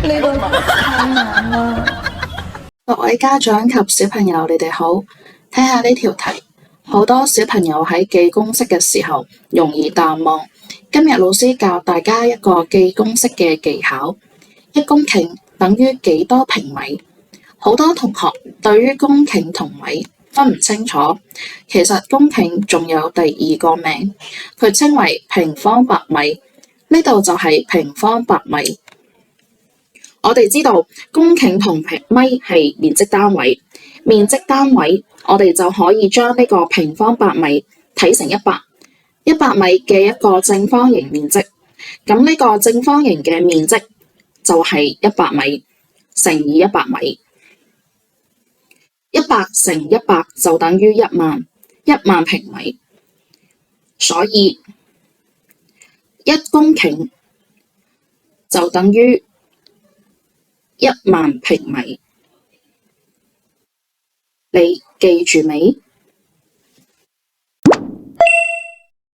呢個太難啦。各位家長及小朋友，你哋好，睇下呢條題，好多小朋友喺記公式嘅時候容易淡忘。今日老師教大家一個記公式嘅技巧，1公頃等於幾多平米？好多同學對於公頃同米分唔清楚，其實公頃仲有第二個名，佢稱為平方百米。呢度就係平方百米。我哋知道公頃同米係面積單位，面積單位我哋就可以將呢個平方百米睇成100米嘅一個正方形面積。咁呢個正方形嘅面積就係100米乘以100米。100乘100就等於1萬平米，所以1公頃就等於1萬平米。你記住未？